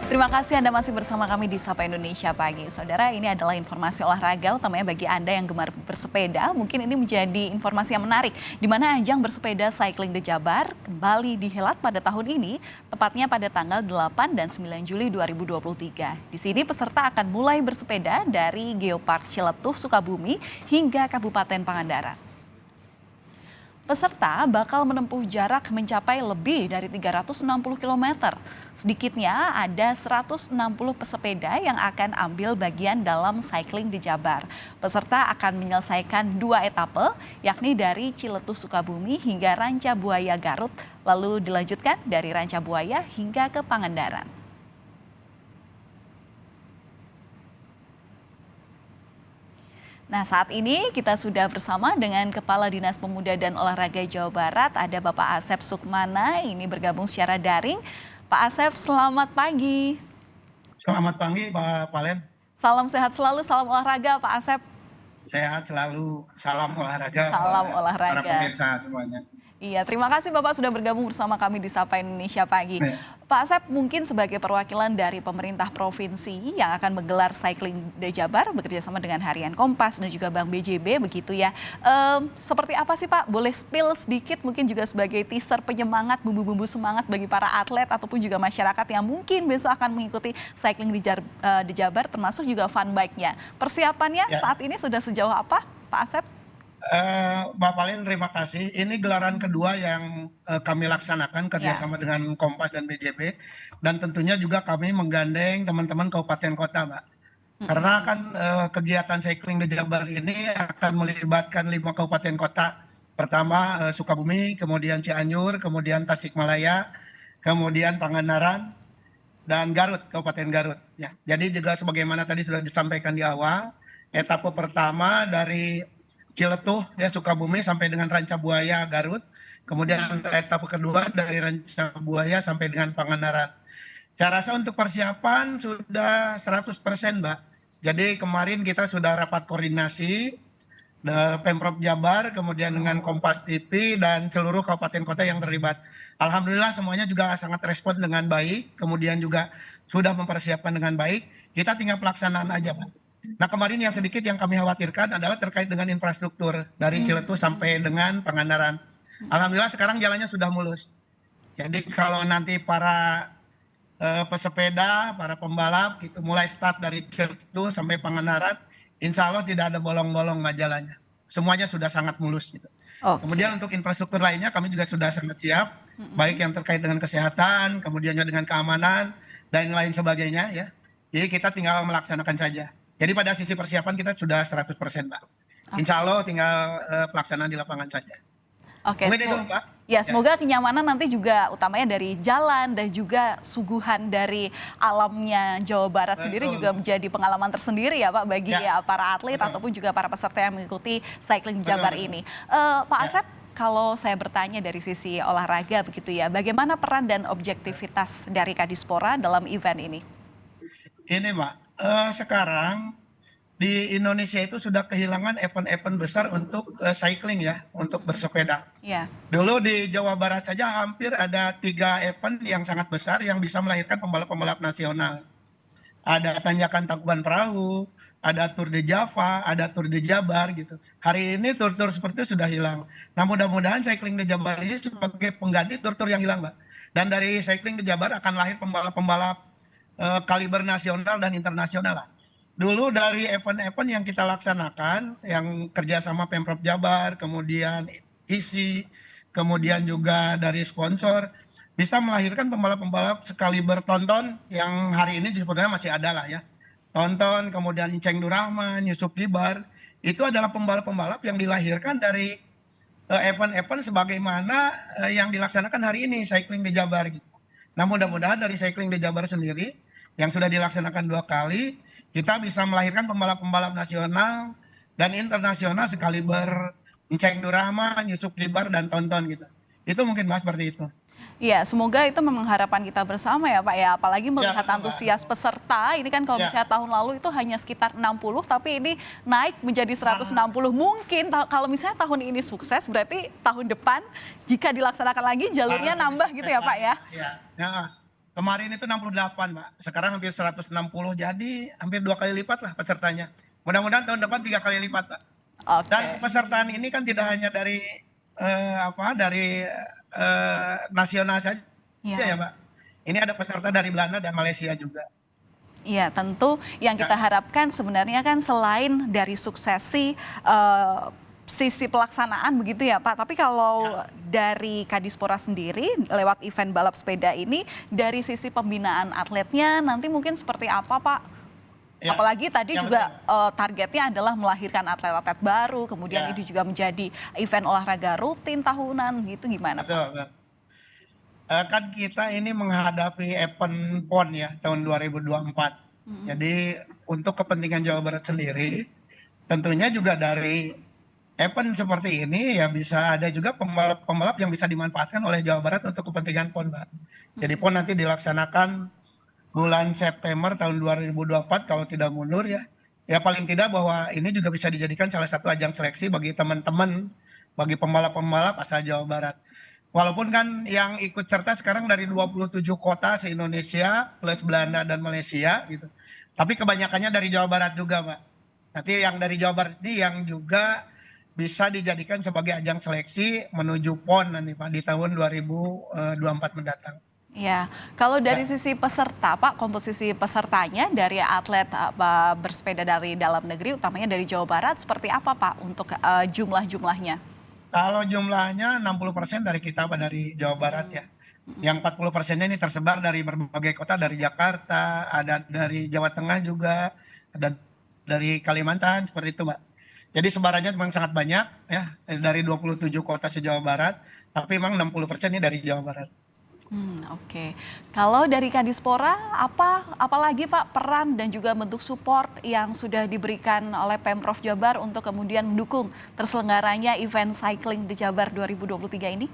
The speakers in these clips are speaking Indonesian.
Terima kasih Anda masih bersama kami di Sapa Indonesia Pagi. Saudara, ini adalah informasi olahraga utamanya bagi Anda yang gemar bersepeda. Mungkin ini menjadi informasi yang menarik, di mana ajang bersepeda Cycling the Jabar kembali dihelat pada tahun ini, tepatnya pada tanggal 8 dan 9 Juli 2023. Di sini peserta akan mulai bersepeda dari Geopark Ciletuh, Sukabumi hingga Kabupaten Pangandaran. Peserta bakal menempuh jarak mencapai lebih dari 360 km. Sedikitnya ada 160 pesepeda yang akan ambil bagian dalam Cycling the Jabar. Peserta akan menyelesaikan 2 etape, yakni dari Ciletuh Sukabumi hingga Ranca Buaya Garut, lalu dilanjutkan dari Ranca Buaya hingga ke Pangandaran. Nah, saat ini kita sudah bersama dengan Kepala Dinas Pemuda dan Olahraga Jawa Barat, ada Bapak Asep Sukmana, ini bergabung secara daring. Pak Asep, selamat pagi. Selamat pagi, Pak Palen. Salam sehat selalu, salam olahraga, Pak Asep. Sehat selalu, salam olahraga. Salam olahraga. Para pemirsa semuanya. Iya, terima kasih Bapak sudah bergabung bersama kami di Sapa Indonesia Pagi. Pak Asep, mungkin sebagai perwakilan dari pemerintah provinsi yang akan menggelar Cycling the Jabar bekerjasama dengan Harian Kompas dan juga Bank BJB begitu ya. Seperti apa sih Pak? Boleh spill sedikit mungkin juga sebagai teaser penyemangat, bumbu-bumbu semangat bagi para atlet ataupun juga masyarakat yang mungkin besok akan mengikuti Cycling the Jabar termasuk juga fun bike-nya. Persiapannya saat ini sudah sejauh apa Pak Asep? Mbak Palen, terima kasih. Ini gelaran kedua yang kami laksanakan kerjasama dengan Kompas dan BJB, dan tentunya juga kami menggandeng teman-teman kabupaten kota, Mbak. Karena kan kegiatan Cycling the Jabar ini akan melibatkan 5 kabupaten kota. Pertama Sukabumi, kemudian Cianjur, kemudian Tasikmalaya, kemudian Pangandaran, dan Garut, Kabupaten Garut. Ya. Jadi juga sebagaimana tadi sudah disampaikan di awal, etape pertama dari Ciletuh ya Sukabumi sampai dengan Ranca Buaya Garut, kemudian etape kedua dari Ranca Buaya sampai dengan Pangandaran. Saya rasa untuk persiapan sudah 100%, Mbak. Jadi kemarin kita sudah rapat koordinasi Pemprov Jabar, kemudian dengan Kompas TV dan seluruh kabupaten kota yang terlibat. Alhamdulillah semuanya juga sangat respon dengan baik, kemudian juga sudah mempersiapkan dengan baik. Kita tinggal pelaksanaan aja, Pak. Nah, kemarin yang sedikit yang kami khawatirkan adalah terkait dengan infrastruktur dari Ciletuh sampai dengan Pangandaran. Alhamdulillah sekarang jalannya sudah mulus. Jadi kalau nanti para pesepeda, para pembalap gitu mulai start dari Ciletuh sampai Pangandaran, insya Allah tidak ada bolong-bolong jalannya. Semuanya sudah sangat mulus gitu. Kemudian untuk infrastruktur lainnya kami juga sudah sangat siap, baik yang terkait dengan kesehatan, kemudian juga dengan keamanan dan lain sebagainya ya. Jadi kita tinggal melaksanakan saja. Jadi pada sisi persiapan kita sudah 100%, Mbak. Insya Allah tinggal pelaksanaan di lapangan saja. Oke, mungkin itu, Mbak. Ya, semoga kenyamanan nanti juga utamanya dari jalan dan juga suguhan dari alamnya Jawa Barat sendiri juga menjadi pengalaman tersendiri ya Pak bagi para atlet ataupun juga para peserta yang mengikuti Cycling Jabar ini. Pak Asep, kalau saya bertanya dari sisi olahraga begitu ya, bagaimana peran dan objektivitas dari Kadispora dalam event ini? Ini Mbak, sekarang di Indonesia itu sudah kehilangan event-event besar untuk cycling ya, untuk bersepeda. Dulu di Jawa Barat saja hampir ada 3 event yang sangat besar yang bisa melahirkan pembalap-pembalap nasional. Ada Tanjakan Tangkuban Perahu, ada Tour de Java, ada Tour de Jabar gitu. Hari ini tur-tur seperti itu sudah hilang. Nah, mudah-mudahan Cycling the Jabar ini sebagai pengganti tur-tur yang hilang, Mbak. Dan dari Cycling the Jabar akan lahir pembalap-pembalap kaliber nasional dan internasional lah. Dulu dari event-event yang kita laksanakan, yang kerjasama Pemprov Jabar, kemudian ISI, kemudian juga dari sponsor, bisa melahirkan pembalap-pembalap sekaliber Tonton yang hari ini sebenarnya masih ada lah ya. Tonton, kemudian Iceng Durrahman, Yusuf Gibar, itu adalah pembalap-pembalap yang dilahirkan dari event-event sebagaimana yang dilaksanakan hari ini Cycling the Jabar gitu. Nah, mudah-mudahan dari Cycling the Jabar sendiri yang sudah dilaksanakan 2 kali, kita bisa melahirkan pembalap-pembalap nasional dan internasional sekaliber Iceng Durrahman, Yusuf Gibar, dan Tonton gitu. Itu mungkin Mas seperti itu. Iya, semoga itu memang harapan kita bersama ya Pak ya, apalagi melihat antusias peserta, ini kan kalau misalnya tahun lalu itu hanya sekitar 60, tapi ini naik menjadi 160. Mungkin kalau misalnya tahun ini sukses, berarti tahun depan jika dilaksanakan lagi jalurnya nambah gitu ya Pak ya? Ya, Kemarin itu 68, Mbak. Sekarang hampir 160, jadi hampir 2 kali lipat lah pesertanya. Mudah-mudahan tahun depan 3 kali lipat, Mbak. Dan Oke. kepesertaan ini kan tidak hanya dari nasional saja ya, Ya. Mbak. Ini ada peserta dari Belanda dan Malaysia juga. Iya, tentu yang kita Ya, harapkan sebenarnya kan selain dari suksesi sisi pelaksanaan begitu ya Pak, tapi kalau ya, dari Kadispora sendiri lewat event balap sepeda ini dari sisi pembinaan atletnya nanti mungkin seperti apa Pak? ya, Apalagi tadi ya betul, juga Mbak. targetnya adalah melahirkan atlet-atlet baru, kemudian Ya, ini juga menjadi event olahraga rutin tahunan gitu gimana Pak? betul, betul. Kan kita ini menghadapi event PON ya tahun 2024. Mm. Jadi untuk kepentingan Jawa Barat sendiri, tentunya juga dari event seperti ini ya bisa ada juga pembalap-pembalap yang bisa dimanfaatkan oleh Jawa Barat untuk kepentingan PON, Mbak. Jadi PON nanti dilaksanakan bulan September tahun 2024 kalau tidak mundur ya. Ya paling tidak bahwa ini juga bisa dijadikan salah satu ajang seleksi bagi teman-teman, bagi pembalap-pembalap asal Jawa Barat. Walaupun kan yang ikut serta sekarang dari 27 kota se-Indonesia plus Belanda dan Malaysia gitu. Tapi kebanyakannya dari Jawa Barat juga, Mbak. Nanti yang dari Jawa Barat ini yang juga bisa dijadikan sebagai ajang seleksi menuju PON nanti Pak di tahun 2024 mendatang. Ya, kalau dari Ya, sisi peserta, Pak, komposisi pesertanya dari atlet bersepeda dari dalam negeri, utamanya dari Jawa Barat, seperti apa, Pak, untuk jumlah-jumlahnya? kalau jumlahnya 60% dari kita Pak dari Jawa Barat ya. Yang 40%-nya ini tersebar dari berbagai kota, dari Jakarta, ada dari Jawa Tengah juga, ada dari Kalimantan seperti itu, Mbak. Jadi sebarannya memang sangat banyak ya dari 27 kota se-Jawa Barat, tapi memang 60% ini dari Jawa Barat. Oke. Kalau dari Kadispora, apalagi Pak peran dan juga bentuk support yang sudah diberikan oleh Pemprov Jabar untuk kemudian mendukung terselenggaranya event cycling di Jabar 2023 ini?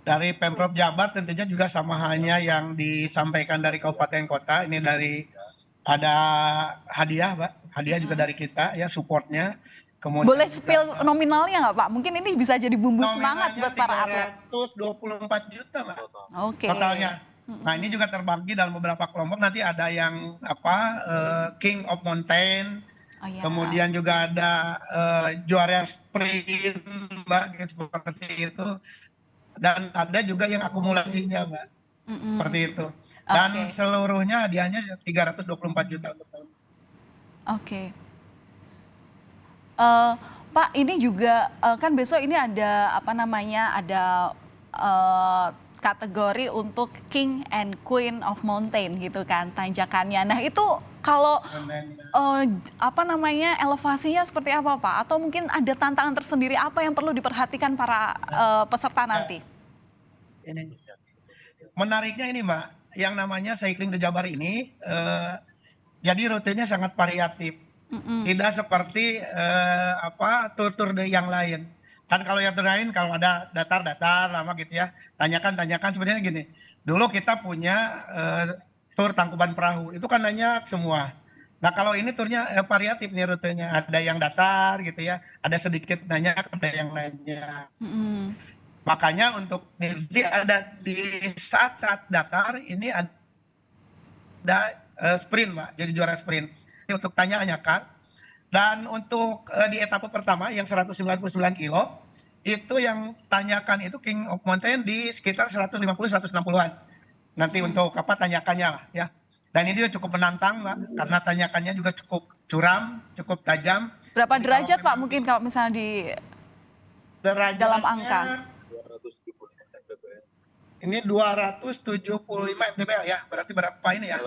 Dari Pemprov Jabar tentunya juga sama halnya yang disampaikan dari kabupaten kota, ini dari ada hadiah, Mbak. Hadiah juga Mm. dari kita ya supportnya. Boleh Kemudian juga spill nominalnya nggak Pak? Mungkin ini bisa jadi bumbu semangat nominalnya buat para atlet. 324 juta, Mbak, Oke. totalnya. Nah, ini juga terbagi dalam beberapa kelompok. Nanti ada yang King of Mountain, Oh ya. kemudian juga ada juara sprint, Mbak, gitu, seperti itu. Dan ada juga yang akumulasinya, Mbak, Mm-mm. seperti itu. Dan Oke. seluruhnya hadiahnya 324 juta untuk tahun. Oke. Eh, Pak, ini juga kan besok ini ada apa namanya ada eh, kategori untuk King and Queen of Mountain gitu kan tanjakannya. Nah itu kalau eh, apa namanya elevasinya seperti apa Pak? Atau mungkin ada tantangan tersendiri apa yang perlu diperhatikan para peserta Ya, nanti? ini menariknya ini, Mbak, yang namanya Cycling the Jabar ini jadi rutenya sangat variatif. Mm-mm. Tidak seperti tur-tur yang lain. Kan kalau yang tur lain kalau ada datar-datar lama gitu ya, tanyakan-tanyakan sebenarnya gini. Dulu kita punya tur Tangkuban Perahu, itu kan banyak semua. Nah, kalau ini turnya variatif nih rutenya, ada yang datar gitu ya, ada sedikit nanya, ada yang lainnya. Mm-mm. Makanya untuk nanti ada di saat-saat datar ini ada sprint, Mbak, jadi juara sprint. Ini untuk tanya-tanyakan. Dan untuk di etapa pertama yang 199 kilo, itu yang tanyakan itu King of Mountain di sekitar 150-160-an. Nanti untuk apa tanyakannya lah ya. Dan ini juga cukup menantang, Mbak, karena tanyakannya juga cukup curam, cukup tajam. Berapa Jadi kalau derajat Pak memang mungkin kalau misalnya di dalam derajatnya angka? ini 275 mdpl ya, berarti berapa ini ya?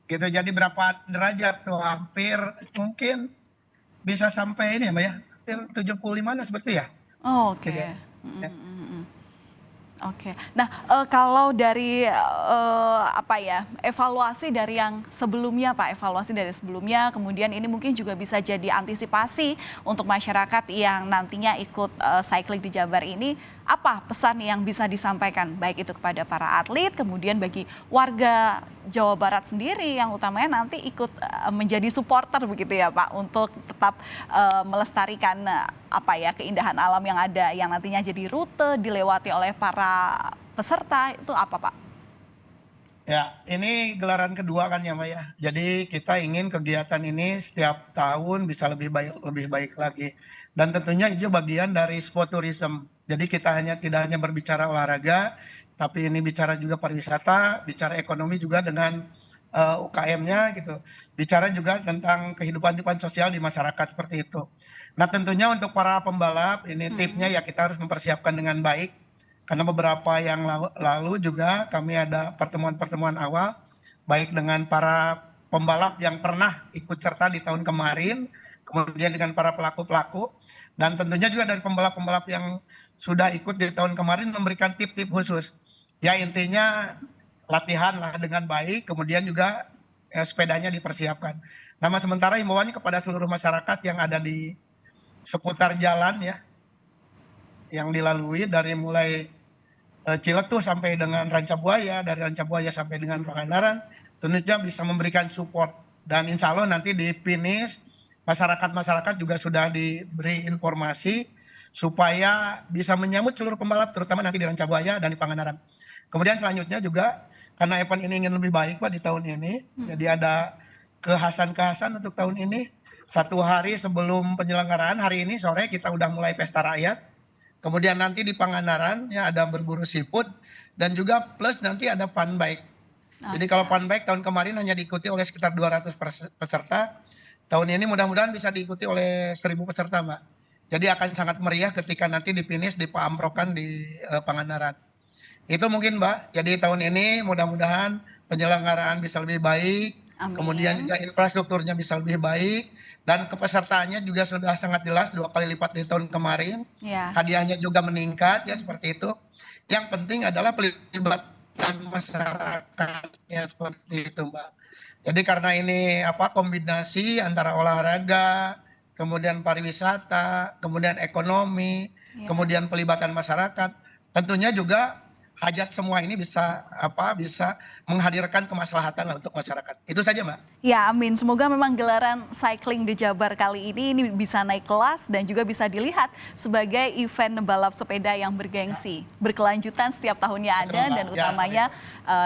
Gitu, jadi berapa derajat tuh, hampir mungkin bisa sampai ini ya, Mbak, ya, hampir 75 lah seperti ya? Oh, Gitu oke. ya. Ya. Oke. Nah, kalau dari apa ya, evaluasi dari yang sebelumnya, Pak, evaluasi dari sebelumnya, kemudian ini mungkin juga bisa jadi antisipasi untuk masyarakat yang nantinya ikut cycling di Jabar ini, apa pesan yang bisa disampaikan, baik itu kepada para atlet, kemudian bagi warga Jawa Barat sendiri yang utamanya nanti ikut menjadi supporter begitu ya, Pak, untuk tetap melestarikan apa ya keindahan alam yang ada, yang nantinya jadi rute dilewati oleh para peserta itu apa Pak? Ya, ini gelaran kedua kan ya, Mbak ya. Jadi kita ingin kegiatan ini setiap tahun bisa lebih baik lagi. Dan tentunya itu bagian dari sport tourism. Jadi kita tidak hanya berbicara olahraga, tapi ini bicara juga pariwisata, bicara ekonomi juga dengan UKM-nya gitu. Bicara juga tentang kehidupan sosial di masyarakat seperti itu. Nah, tentunya untuk para pembalap ini tipsnya ya kita harus mempersiapkan dengan baik karena beberapa yang lalu juga kami ada pertemuan-pertemuan awal, baik dengan para pembalap yang pernah ikut serta di tahun kemarin, kemudian dengan para pelaku-pelaku, dan tentunya juga dari pembalap-pembalap yang sudah ikut di tahun kemarin memberikan tip-tip khusus. Ya intinya latihan lah dengan baik, kemudian juga sepedanya dipersiapkan. Nama sementara himbauannya kepada seluruh masyarakat yang ada di seputar jalan ya, yang dilalui dari mulai Ciletuh sampai dengan Rancabuaya, dari Rancabuaya sampai dengan Pangandaran, tentunya bisa memberikan support. Dan insya Allah nanti di finish, masyarakat-masyarakat juga sudah diberi informasi supaya bisa menyambut seluruh pembalap, terutama nanti di Rancabuaya dan di Pangandaran. Kemudian selanjutnya juga, karena event ini ingin lebih baik Pak di tahun ini, jadi ada kekhasan-kekhasan untuk tahun ini. Satu hari sebelum penyelenggaraan, hari ini sore kita udah mulai pesta rakyat. Kemudian nanti di Pangandaran ya ada berburu seafood dan juga plus nanti ada fun bike. Jadi kalau fun bike tahun kemarin hanya diikuti oleh sekitar 200 peserta, tahun ini mudah-mudahan bisa diikuti oleh 1.000 peserta, Mbak. Jadi akan sangat meriah ketika nanti di finish di Paamprokan di Pangandaran. Itu mungkin Mbak. Jadi tahun ini mudah-mudahan penyelenggaraan bisa lebih baik, kemudian juga infrastrukturnya bisa lebih baik, dan kepesertaannya juga sudah sangat jelas 2 kali lipat dari tahun kemarin. Hadiahnya juga meningkat ya seperti itu. Yang penting adalah pelibatan masyarakatnya seperti itu, Mbak. Jadi karena ini kombinasi antara olahraga, kemudian pariwisata, kemudian ekonomi, kemudian pelibatan masyarakat, tentunya juga hajat semua ini bisa menghadirkan kemaslahatan lah untuk masyarakat. Itu saja, Mbak. Ya, amin. Semoga memang gelaran cycling di Jabar kali ini bisa naik kelas dan juga bisa dilihat sebagai event balap sepeda yang bergengsi, berkelanjutan setiap tahunnya ada. Betul, dan utamanya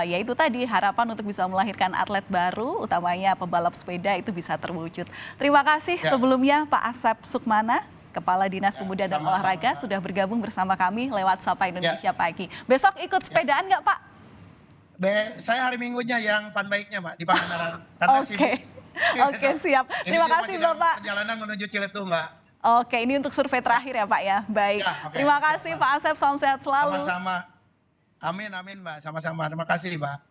yaitu tadi harapan untuk bisa melahirkan atlet baru, utamanya pebalap sepeda itu bisa terwujud. Terima kasih sebelumnya Pak Asep Sukmana, Kepala Dinas Pemuda dan Olahraga, sudah bergabung bersama kami lewat Sapa Indonesia Pagi. Besok ikut sepedaan nggak Pak? Saya hari Minggunya yang fun bike-nya Mbak, di Pangandaran. Oke, siap. Terima kasih Bapak. Perjalanan menuju Ciletuh Mbak. Oke, ini untuk survei terakhir ya Pak ya. Baik, terima kasih Pak Asep, salam sehat selalu. Sama-sama. Amin Mbak, sama-sama. Terima kasih Mbak.